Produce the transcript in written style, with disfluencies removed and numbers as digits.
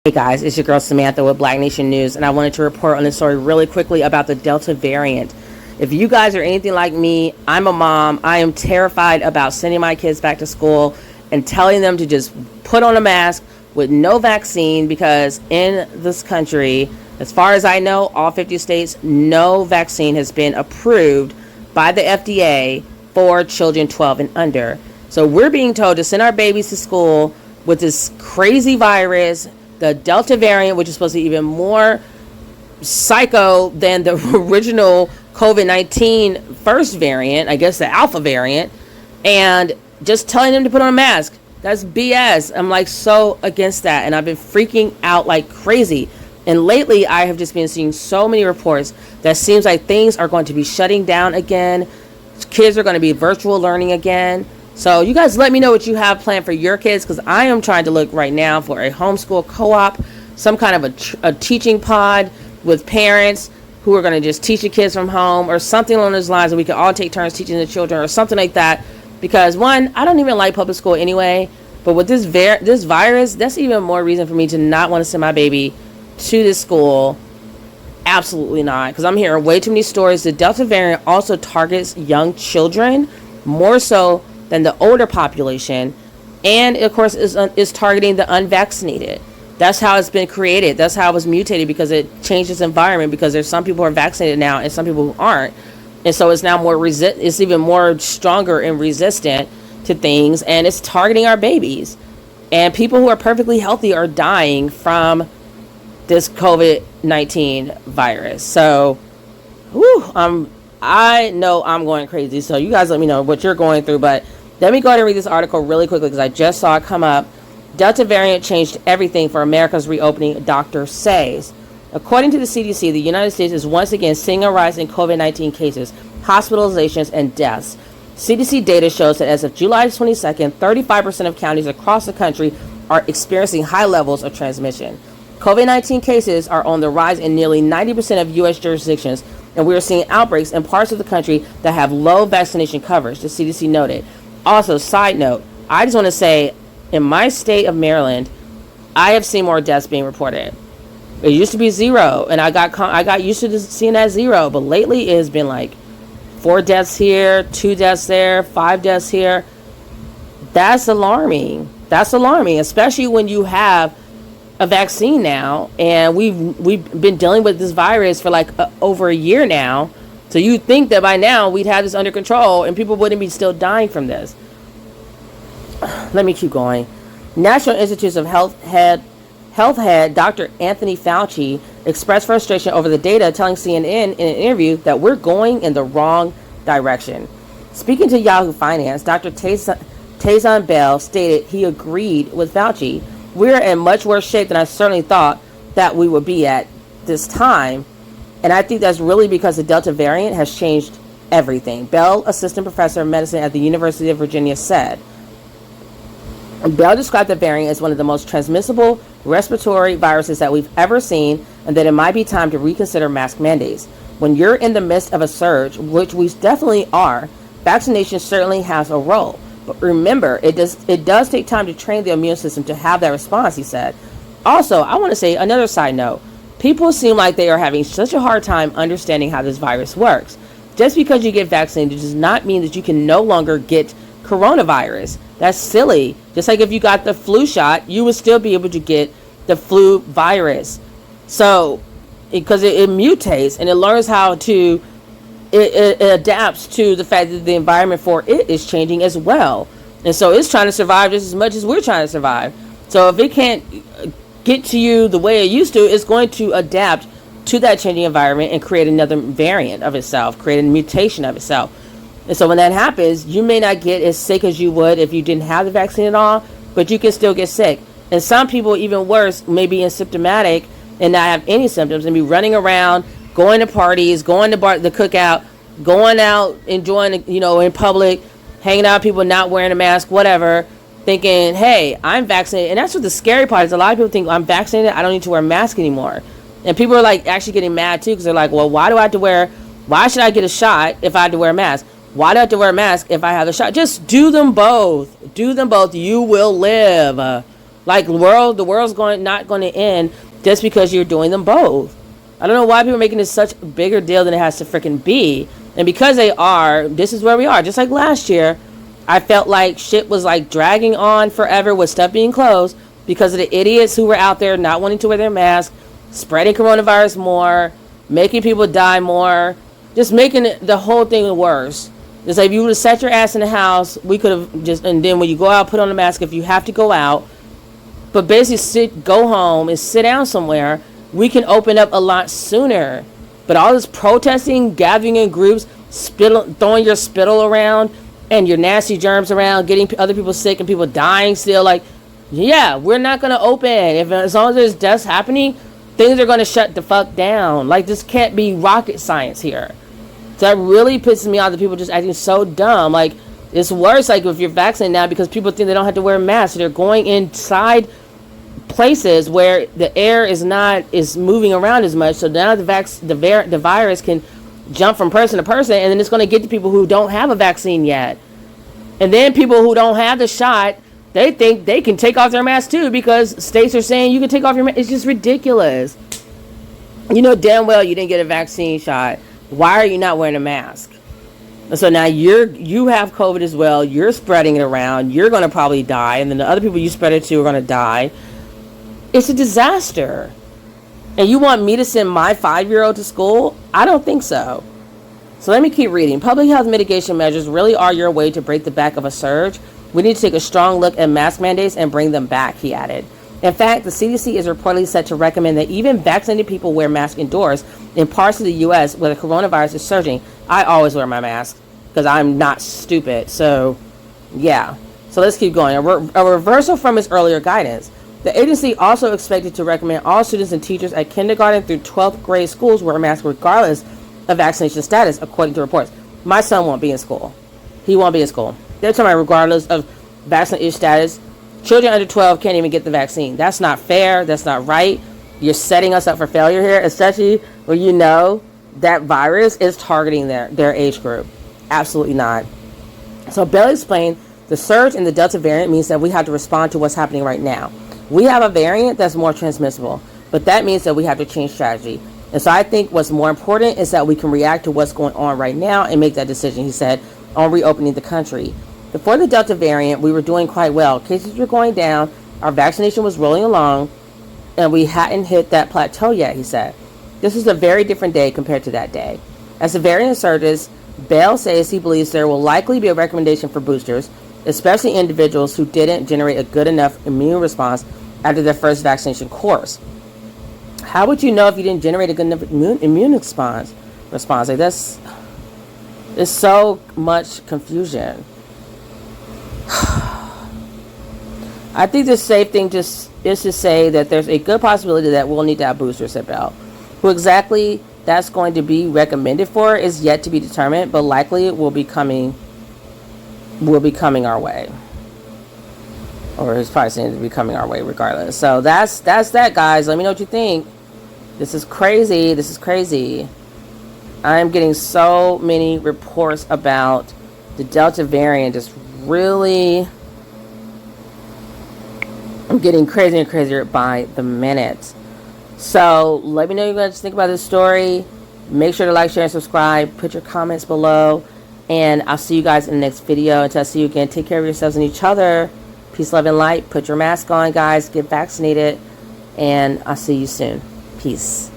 Hey guys, it's your girl Samantha with Black Nation News, and I wanted to report on this story really quickly about the Delta variant. If you guys are anything like me, I'm a mom. I am terrified about sending my kids back to school and telling them to just put on a mask with no vaccine because in this country, as far as I know, all 50 states, no vaccine has been approved by the FDA for children 12 and under. So we're being told to send our babies to school with this crazy virus, the Delta variant, which is supposed to be even more psycho than the original COVID-19 first variant, I guess the Alpha variant, and just telling them to put on a mask. That's BS. I'm like so against that, and I've been freaking out like crazy. And lately, I have just been seeing so many reports that seems like things are going to be shutting down again. Kids are going to be virtual learning again. So you guys let me know what you have planned for your kids, because I am trying to look right now for a homeschool co-op, some kind of a teaching pod with parents who are going to just teach the kids from home or something along those lines, and we can all take turns teaching the children or something like that. Because one, I don't even like public school anyway, but with this virus, that's even more reason for me to not want to send my baby to this school. Absolutely not, because I'm hearing way too many stories. The Delta variant also targets young children more so than the older population, and of course is targeting the unvaccinated. That's how it's been created. That's how it was mutated, because it changed its environment, because there's some people who are vaccinated now and some people who aren't, and so it's now more it's even more stronger and resistant to things, and it's targeting our babies, and people who are perfectly healthy are dying from this COVID-19 virus. So I know I'm going crazy, so you guys let me know what you're going through. But let me go ahead and read this article really quickly, because I just saw it come up. Delta variant changed everything for America's reopening, doctor says. According to the CDC, the United States is once again seeing a rise in COVID-19 cases, hospitalizations, and deaths. CDC data shows that as of July 22nd, 35% of counties across the country are experiencing high levels of transmission. COVID-19 cases are on the rise in nearly 90% of U.S. jurisdictions, and we are seeing outbreaks in parts of the country that have low vaccination coverage, the CDC noted. Also, side note, I just want to say, in my state of Maryland, I have seen more deaths being reported. It used to be zero, and I got used to seeing that zero, but lately it has been like 4 deaths here, 2 deaths there, 5 deaths here. That's alarming. That's alarming, especially when you have a vaccine now, and we've been dealing with this virus for like over a year now. So you think that by now we'd have this under control and people wouldn't be still dying from this. Let me keep going. National Institutes of Health head Dr. Anthony Fauci expressed frustration over the data, telling CNN in an interview that we're going in the wrong direction. Speaking to Yahoo Finance, Dr. Tayson Bell stated he agreed with Fauci. We're in much worse shape than I certainly thought that we would be at this time. And I think that's really because the Delta variant has changed everything. Bell, assistant professor of medicine at the University of Virginia, said. Bell described the variant as one of the most transmissible respiratory viruses that we've ever seen, and that it might be time to reconsider mask mandates. When you're in the midst of a surge, which we definitely are, vaccination certainly has a role. But remember, it does take time to train the immune system to have that response, he said. Also, I want to say another side note. People seem like they are having such a hard time understanding how this virus works. Just because you get vaccinated does not mean that you can no longer get coronavirus. That's silly. Just like if you got the flu shot, you would still be able to get the flu virus. So, because it mutates and it learns how to, it adapts to the fact that the environment for it is changing as well. And so it's trying to survive just as much as we're trying to survive. So if it can't get to you the way it used to, it's going to adapt to that changing environment and create another variant of itself, create a mutation of itself. And so when that happens, you may not get as sick as you would if you didn't have the vaccine at all, but you can still get sick. And some people, even worse, may be asymptomatic and not have any symptoms and be running around, going to parties, going to the cookout, going out, enjoying, in public, hanging out with people, not wearing a mask, whatever, thinking, hey, I'm vaccinated. And that's what the scary part is. A lot of people think, I'm vaccinated, I don't need to wear a mask anymore. And people are like actually getting mad too, because they're like, well, why should I get a shot if I have to wear a mask? Why do I have to wear a mask if I have the shot? Just do them both. Do them both. You will live. Like the world's not going to end just because you're doing them both. I don't know why people are making this such a bigger deal than it has to freaking be. And because they are, this is where we are. Just like last year, I felt like shit was like dragging on forever with stuff being closed because of the idiots who were out there not wanting to wear their mask, spreading coronavirus more, making people die more, just making the whole thing worse. It's like if you would have sat your ass in the house, we could have just, and then when you go out, put on a mask if you have to go out. But basically go home and sit down somewhere. We can open up a lot sooner. But all this protesting, gathering in groups, throwing your spittle around and your nasty germs around, getting other people sick and people dying still, like, yeah, we're not going to open. As long as there's deaths happening, things are going to shut the fuck down. Like, this can't be rocket science here. So that really pisses me off that people just acting so dumb. Like, it's worse, like, if you're vaccinated now because people think they don't have to wear masks. They're going inside places where the air is moving around as much. So now the virus can jump from person to person, and then it's going to get to people who don't have a vaccine yet. And then people who don't have the shot, they think they can take off their mask too because states are saying you can take off your mask. It's just ridiculous. You know damn well you didn't get a vaccine shot. Why are you not wearing a mask? And so now you have COVID as well. You're spreading it around. You're going to probably die. And then the other people you spread it to are going to die. It's a disaster. And you want me to send my 5-year-old to school? I don't think so. So let me keep reading. Public health mitigation measures really are your way to break the back of a surge. We need to take a strong look at mask mandates and bring them back, he added. In fact, the CDC is reportedly set to recommend that even vaccinated people wear masks indoors in parts of the U.S. where the coronavirus is surging. I always wear my mask because I'm not stupid. So, yeah. So let's keep going. A reversal from its earlier guidance. The agency also expected to recommend all students and teachers at kindergarten through 12th grade schools wear masks regardless of vaccination status, according to reports. My son won't be in school. He won't be in school. They're talking about regardless of vaccination status. Children under 12 can't even get the vaccine. That's not fair. That's not right. You're setting us up for failure here, especially when you know that virus is targeting their age group. Absolutely not. So Bell explained the surge in the Delta variant means that we have to respond to what's happening right now. We have a variant that's more transmissible, but that means that we have to change strategy. And so I think what's more important is that we can react to what's going on right now and make that decision, he said, on reopening the country. Before the Delta variant, we were doing quite well. Cases were going down, our vaccination was rolling along, and we hadn't hit that plateau yet, he said. This is a very different day compared to that day. As the variant surges, Bell says he believes there will likely be a recommendation for boosters, especially individuals who didn't generate a good enough immune response after their first vaccination course. How would you know if you didn't generate a good enough immune response? Like that's so much confusion. I think the safe thing just is to say that there's a good possibility that we'll need to have boosters at Bell. Who exactly that's going to be recommended for is yet to be determined, but likely it will be coming our way. Or it's probably saying to be coming our way regardless. So that's that, guys. Let me know what you think. This is crazy. I'm getting so many reports about the Delta variant. Just really, I'm getting crazier and crazier by the minute. So let me know what you guys think about this story. Make sure to like, share, and subscribe. Put your comments below. And I'll see you guys in the next video. Until I see you again, take care of yourselves and each other. Peace, love, and light. Put your mask on, guys. Get vaccinated. And I'll see you soon. Peace.